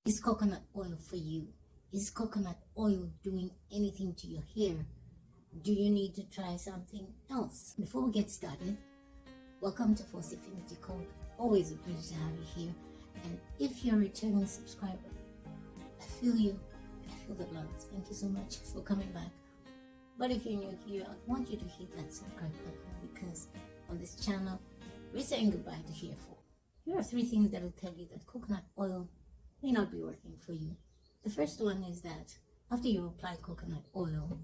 Is coconut oil for you? Is coconut oil doing anything to your hair? Do you need to try something else? Before we get started, welcome to Affinity Code. Always a pleasure to have you here. And if you're a returning subscriber, I feel you. I feel the love. Thank you so much for coming back. But if you're new here, I want you to hit that subscribe button because on this channel, we're saying goodbye to hair fall. Here are 3 things that will tell you that coconut oil may not be working for you. The first one is that after you apply coconut oil,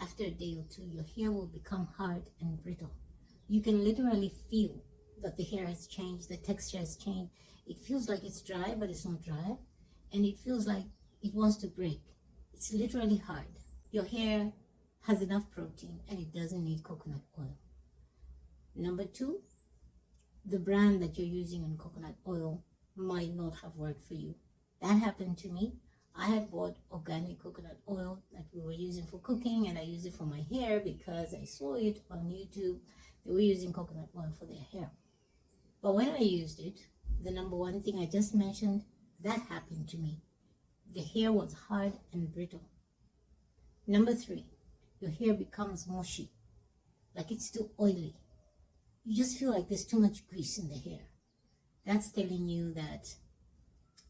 after a day or 2, your hair will become hard and brittle. You can literally feel that the hair has changed, the texture has changed. It feels like it's dry, but it's not dry. And it feels like it wants to break. It's literally hard. Your hair has enough protein and it doesn't need coconut oil. Number 2, the brand that you're using in coconut oil might not have worked for you. That happened to me. I had bought organic coconut oil that we were using for cooking, and I used it for my hair because I saw it on YouTube. They were using coconut oil for their hair. But when I used it, the number 1 thing I just mentioned, that happened to me. The hair was hard and brittle. Number 3, your hair becomes mushy, like it's too oily. You just feel like there's too much grease in the hair. That's telling you that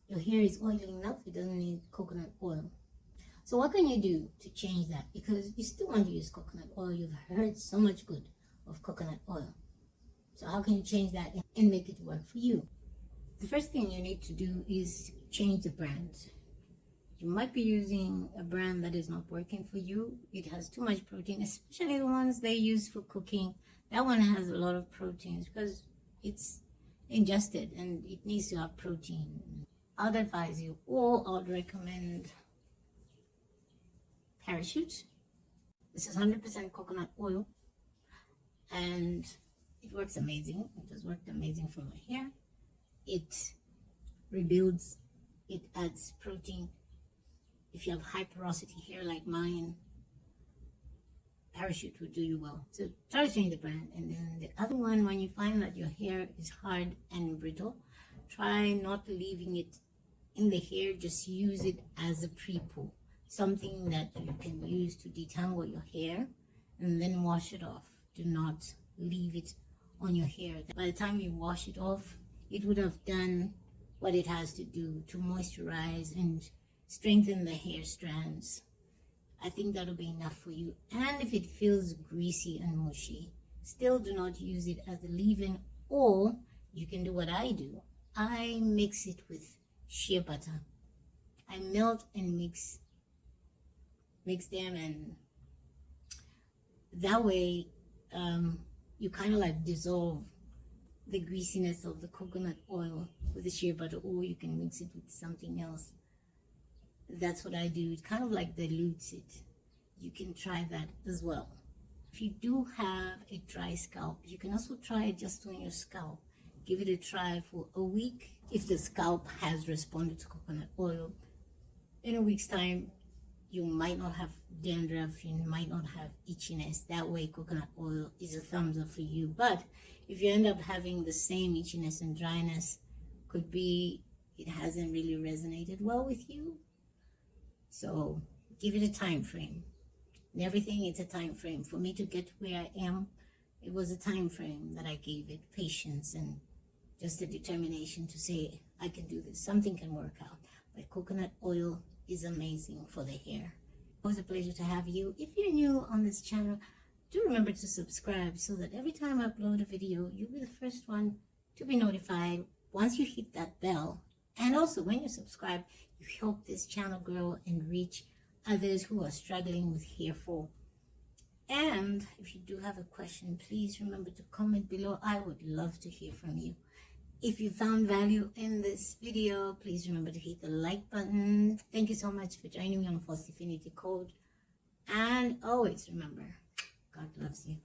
your hair is oily enough, it doesn't need coconut oil. So what can you do to change that? Because you still want to use coconut oil. You've heard so much good of coconut oil. So how can you change that and make it work for you? The first thing you need to do is change the brand. You might be using a brand that is not working for you. It has too much protein, especially the ones they use for cooking. That one has a lot of proteins because it's ingested and it needs to have protein. I'd advise you, or I'd recommend Parachute. This is 100% coconut oil and it works amazing. It has worked amazing for my hair. It rebuilds, it adds protein. If you have high porosity hair like mine, Parachute will do you well. So try to change the brand. And then the other one, when you find that your hair is hard and brittle, try not leaving it in the hair. Just use it as a pre-poo, something that you can use to detangle your hair and then wash it off. Do not leave it on your hair. By the time you wash it off, it would have done what it has to do to moisturize and strengthen the hair strands. I think that'll be enough for you. And if it feels greasy and mushy, still do not use it as a leave-in, or you can do what I do. I mix it with shea butter. I melt and mix them, and that way you kind of like dissolve the greasiness of the coconut oil with the shea butter, or you can mix it with something else. That's what I do. It kind of like dilutes it. You can try that as well. If you do have a dry scalp, you can also try it just on your scalp. Give it a try for a week. If the scalp has responded to coconut oil, in a week's time, you might not have dandruff, you might not have itchiness. That way, coconut oil is a thumbs up for you. But if you end up having the same itchiness and dryness, could be it hasn't really resonated well with you. So give it a time frame. And everything, it's a time frame. For me to get where I am, it was a time frame that I gave it, patience and just a determination to say, I can do this. Something can work out. But coconut oil is amazing for the hair. It was a pleasure to have you. If you're new on this channel, do remember to subscribe so that every time I upload a video, you'll be the first one to be notified once you hit that bell. And also, when you subscribe, you help this channel grow and reach others who are struggling with hair fall. And if you do have a question, please remember to comment below. I would love to hear from you. If you found value in this video, please remember to hit the like button. Thank you so much for joining me on Affinity Code. And always remember, God loves you.